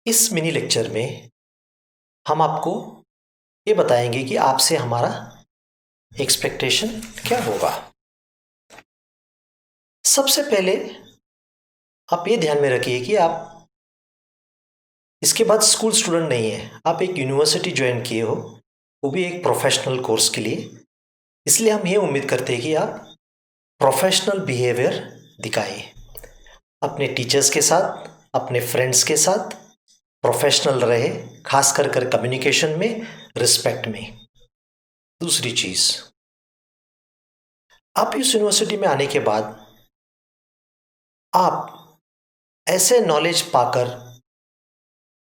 इस mini lecture में हम आपको ये बताएंगे कि आपसे हमारा एक्सपेक्टेशन क्या होगा। सबसे पहले आप ये ध्यान में रखिए कि आप इसके बाद स्कूल स्टूडेंट नहीं है, आप एक यूनिवर्सिटी ज्वाइन किए हो, वो भी एक प्रोफेशनल कोर्स के लिए। इसलिए हम ये उम्मीद करते हैं कि आप प्रोफेशनल बिहेवियर दिखाइए अपने टीचर्स के साथ, अपने फ्रेंड्स के साथ। प्रोफेशनल रहे, खास कर कम्युनिकेशन में, रिस्पेक्ट में। दूसरी चीज़, आप इस यूनिवर्सिटी में आने के बाद आप ऐसे नॉलेज पाकर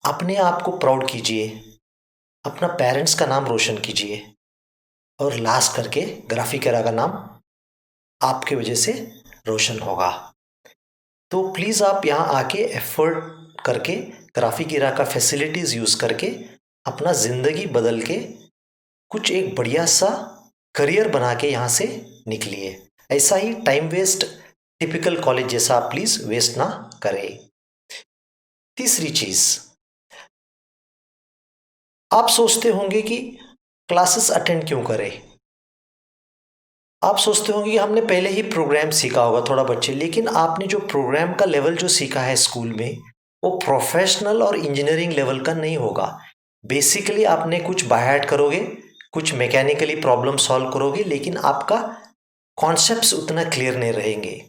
अपने आप को प्राउड कीजिए, अपना पेरेंट्स का नाम रोशन कीजिए और लास्ट करके ग्राफिकेरा का नाम आपके वजह से रोशन होगा। तो प्लीज़ आप यहाँ आके एफर्ट करके ग्राफिकेरा का फैसिलिटीज़ यूज़ करके अपना ज़िंदगी बदल के कुछ एक बढ़िया सा करियर बना के यहाँ से निकलिए। ऐसा ही टाइम वेस्ट टिपिकल कॉलेज जैसा आप प्लीज़ वेस्ट ना करें। तीसरी चीज़, आप सोचते होंगे कि क्लासेस अटेंड क्यों करें। आप सोचते होंगे कि हमने पहले ही प्रोग्राम सीखा होगा थोड़ा बच्चे, लेकिन आपने जो प्रोग्राम का लेवल जो सीखा है स्कूल में, वो प्रोफेशनल और इंजीनियरिंग लेवल का नहीं होगा। बेसिकली आपने कुछ बाय हार्ट करोगे, कुछ मैकेनिकली प्रॉब्लम सॉल्व करोगे, लेकिन आपका कॉन्सेप्ट्स उतना क्लियर नहीं रहेंगे।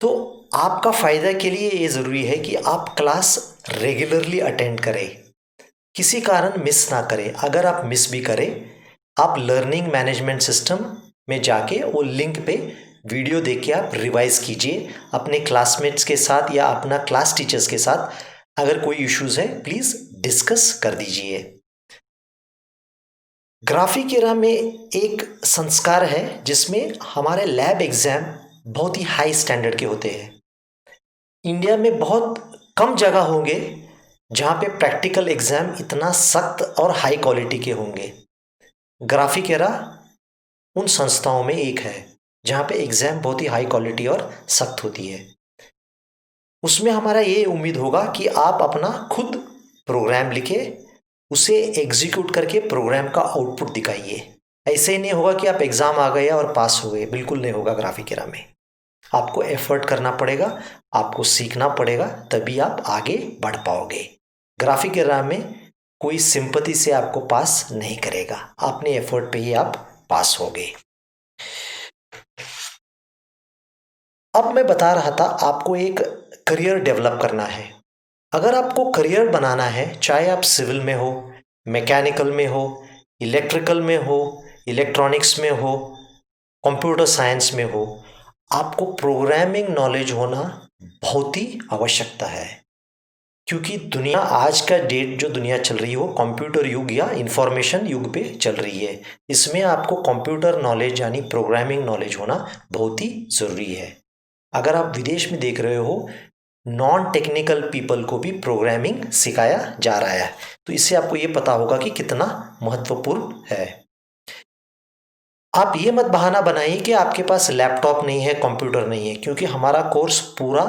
तो आपका फ़ायदा के लिए ये ज़रूरी है कि आप क्लास रेगुलरली अटेंड करें, किसी कारण मिस ना करें। अगर आप मिस भी करें, आप लर्निंग मैनेजमेंट सिस्टम में जाके वो लिंक पे वीडियो देख के आप रिवाइज कीजिए अपने क्लासमेट्स के साथ या अपना क्लास टीचर्स के साथ। अगर कोई इश्यूज़ है प्लीज़ डिस्कस कर दीजिए। ग्राफिकेरा में एक संस्कार है जिसमें हमारे लैब एग्ज़ाम बहुत ही हाई स्टैंडर्ड के होते हैं। इंडिया में बहुत कम जगह होंगे जहाँ पे प्रैक्टिकल एग्ज़ाम इतना सख्त और हाई क्वालिटी के होंगे। ग्राफिकेरा उन संस्थाओं में एक है जहाँ पे एग्ज़ाम बहुत ही हाई क्वालिटी और सख्त होती है। उसमें हमारा ये उम्मीद होगा कि आप अपना खुद प्रोग्राम लिखे, उसे एग्जीक्यूट करके प्रोग्राम का आउटपुट दिखाइए। ऐसे ही नहीं होगा कि आप एग्ज़ाम आ गए और पास हो गए, बिल्कुल नहीं होगा। ग्राफिकेरा में आपको एफर्ट करना पड़ेगा, आपको सीखना पड़ेगा, तभी आप आगे बढ़ पाओगे। ग्राफिकेरा में कोई सिंपैथी से आपको पास नहीं करेगा, अपने एफर्ट पे ही आप पास होगे। अब मैं बता रहा था आपको एक करियर डेवलप करना है। अगर आपको करियर बनाना है, चाहे आप सिविल में हो, मैकेनिकल में हो, इलेक्ट्रिकल में हो, इलेक्ट्रॉनिक्स में हो, कंप्यूटर साइंस में हो, आपको प्रोग्रामिंग नॉलेज होना बहुत ही आवश्यकता है। क्योंकि दुनिया आज का डेट जो दुनिया चल रही है वो कंप्यूटर युग या इंफॉर्मेशन युग पे चल रही है। इसमें आपको कंप्यूटर नॉलेज यानी प्रोग्रामिंग नॉलेज होना बहुत ही ज़रूरी है। अगर आप विदेश में देख रहे हो, नॉन टेक्निकल पीपल को भी प्रोग्रामिंग सिखाया जा रहा है, तो इससे आपको ये पता होगा कि कितना महत्वपूर्ण है। आप ये मत बहाना बनाइए कि आपके पास लैपटॉप नहीं है, कंप्यूटर नहीं है, क्योंकि हमारा कोर्स पूरा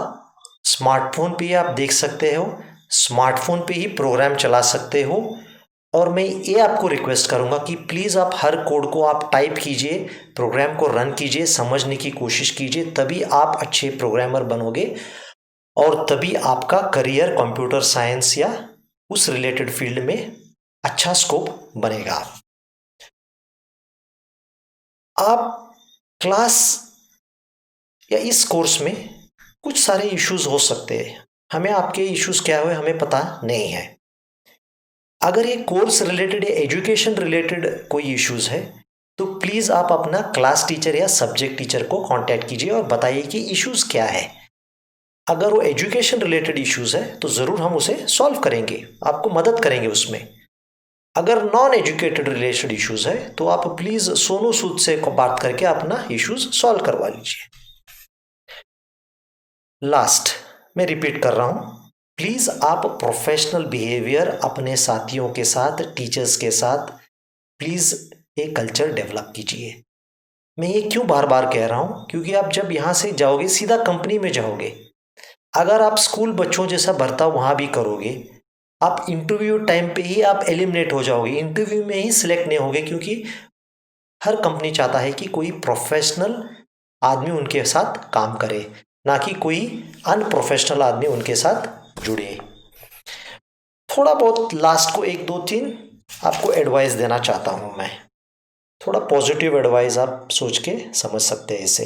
स्मार्टफोन पे ही आप देख सकते हो, स्मार्टफोन पे ही प्रोग्राम चला सकते हो। और मैं ये आपको रिक्वेस्ट करूँगा कि प्लीज़ आप हर कोड को आप टाइप कीजिए, प्रोग्राम को रन कीजिए, समझने की कोशिश कीजिए, तभी आप अच्छे प्रोग्रामर बनोगे और तभी आपका करियर कंप्यूटर साइंस या उस रिलेटेड फील्ड में अच्छा स्कोप बनेगा। आप क्लास या इस कोर्स में कुछ सारे इश्यूज हो सकते हैं, हमें आपके इश्यूज क्या हुए हमें पता नहीं है। अगर ये कोर्स रिलेटेड या एजुकेशन रिलेटेड कोई इश्यूज है तो प्लीज़ आप अपना क्लास टीचर या सब्जेक्ट टीचर को कांटेक्ट कीजिए और बताइए कि इश्यूज क्या है। अगर वो एजुकेशन रिलेटेड इश्यूज है तो ज़रूर हम उसे सॉल्व करेंगे, आपको मदद करेंगे उसमें। अगर नॉन एजुकेटेड रिलेटेड इश्यूज है तो आप प्लीज़ सोनू सूद से बात करके अपना इश्यूज सॉल्व करवा लीजिए। लास्ट मैं रिपीट कर रहा हूँ, प्लीज़ आप प्रोफेशनल बिहेवियर अपने साथियों के साथ, टीचर्स के साथ प्लीज़ एक कल्चर डेवलप कीजिए। मैं ये क्यों बार बार कह रहा हूँ, क्योंकि आप जब यहाँ से जाओगे सीधा कंपनी में जाओगे, अगर आप स्कूल बच्चों जैसा बर्ताव वहाँ भी करोगे, आप इंटरव्यू टाइम पे ही आप एलिमिनेट हो जाओगे, इंटरव्यू में ही सिलेक्ट नहीं होगे, क्योंकि हर कंपनी चाहता है कि कोई प्रोफेशनल आदमी उनके साथ काम करे, ना कि कोई अनप्रोफेशनल आदमी उनके साथ जुड़े। थोड़ा बहुत लास्ट को 1 2 3 आपको एडवाइस देना चाहता हूँ मैं। थोड़ा पॉजिटिव एडवाइस आप सोच के समझ सकते हैं इसे।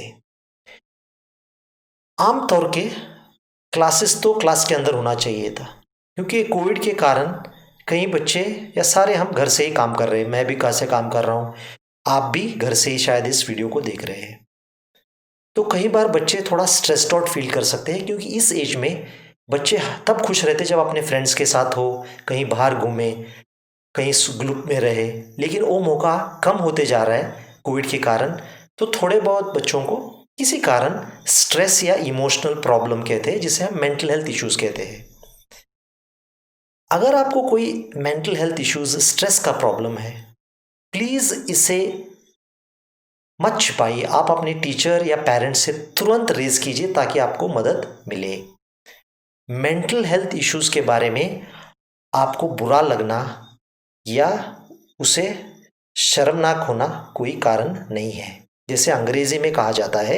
आम तौर के क्लासेस तो क्लास के अंदर होना चाहिए था, क्योंकि कोविड के कारण कई बच्चे या सारे हम घर से ही काम कर रहे हैं। मैं भी घर से काम कर रहा हूँ, आप भी घर से ही शायद इस वीडियो को देख रहे हैं। तो कई बार बच्चे थोड़ा स्ट्रेस्ड आउट फील कर सकते हैं, क्योंकि इस एज में बच्चे तब खुश रहते जब अपने फ्रेंड्स के साथ हो, कहीं बाहर घूमे, कहीं ग्रुप में रहे। लेकिन वो मौका कम होते जा रहा है कोविड के कारण। तो थोड़े बहुत बच्चों को किसी कारण स्ट्रेस या इमोशनल प्रॉब्लम कहते हैं, जिसे हम मेंटल हेल्थ इश्यूज कहते हैं। अगर आपको कोई मेंटल हेल्थ इश्यूज, स्ट्रेस का प्रॉब्लम है, प्लीज़ इसे मत छिपाइए। आप अपने टीचर या पेरेंट्स से तुरंत रेज कीजिए ताकि आपको मदद मिले। मेंटल हेल्थ इश्यूज के बारे में आपको बुरा लगना या उसे शर्मनाक होना कोई कारण नहीं है। जैसे अंग्रेजी में कहा जाता है,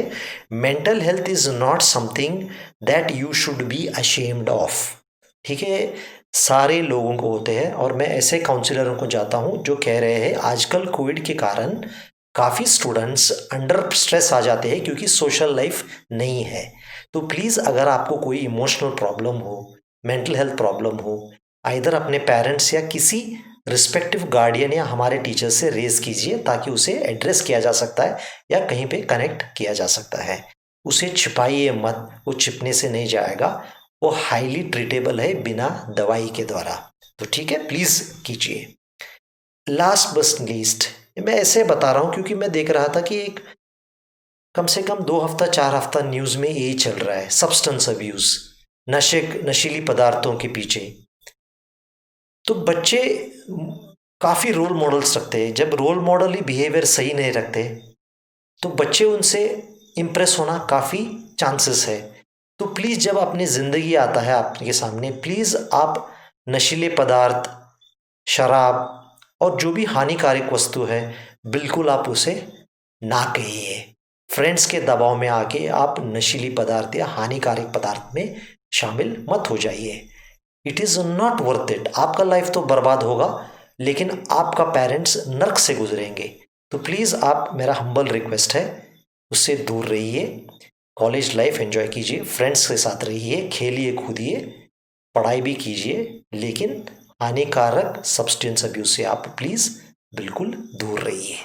mental health is not something that you should be ashamed of. ठीक है, सारे लोगों को होते हैं, और मैं ऐसे काउंसलरों को जाता हूँ जो कह रहे हैं आजकल कोविड के कारण काफ़ी स्टूडेंट्स अंडर स्ट्रेस आ जाते हैं, क्योंकि सोशल लाइफ नहीं है। तो प्लीज़ अगर आपको कोई इमोशनल प्रॉब्लम हो, मेंटल हेल्थ प्रॉब्लम हो, आइदर अपने पेरेंट्स या किसी रिस्पेक्टिव गार्डियन या हमारे टीचर से रेज कीजिए, ताकि उसे एड्रेस किया जा सकता है या कहीं पे कनेक्ट किया जा सकता है। उसे छिपाइए मत, वो छिपने से नहीं जाएगा, वो हाईली ट्रीटेबल है बिना दवाई के द्वारा। तो ठीक है, प्लीज़ कीजिए। लास्ट बट लीस्ट, मैं ऐसे बता रहा हूँ क्योंकि मैं देख रहा था कि एक कम से कम 2 हफ्ता 4 हफ्ता न्यूज़ में यही चल रहा है, सब्सटेंस अब्यूज़, नशीली पदार्थों के पीछे। तो बच्चे काफ़ी रोल मॉडल्स रखते हैं। जब रोल मॉडल ही बिहेवियर सही नहीं रखते, तो बच्चे उनसे इम्प्रेस होना काफ़ी चांसेस है। तो प्लीज़ जब अपनी ज़िंदगी आता है आपके सामने, प्लीज़ आप नशीले पदार्थ, शराब और जो भी हानिकारक वस्तु है, बिल्कुल आप उसे ना कहिए। फ्रेंड्स के दबाव में आके आप नशीली पदार्थ या हानिकारक पदार्थ में शामिल मत हो जाइए। It is not worth it. आपका लाइफ तो बर्बाद होगा, लेकिन आपका पेरेंट्स नर्क से गुजरेंगे। तो प्लीज़ आप, मेरा हम्बल रिक्वेस्ट है, उससे दूर रहिए। कॉलेज लाइफ एंजॉय कीजिए, फ्रेंड्स के साथ रहिए, खेलिए कूदिए, पढ़ाई भी कीजिए, लेकिन हानिकारक सब्सटेंस अब्यूज से आप प्लीज़ बिल्कुल दूर रहिए।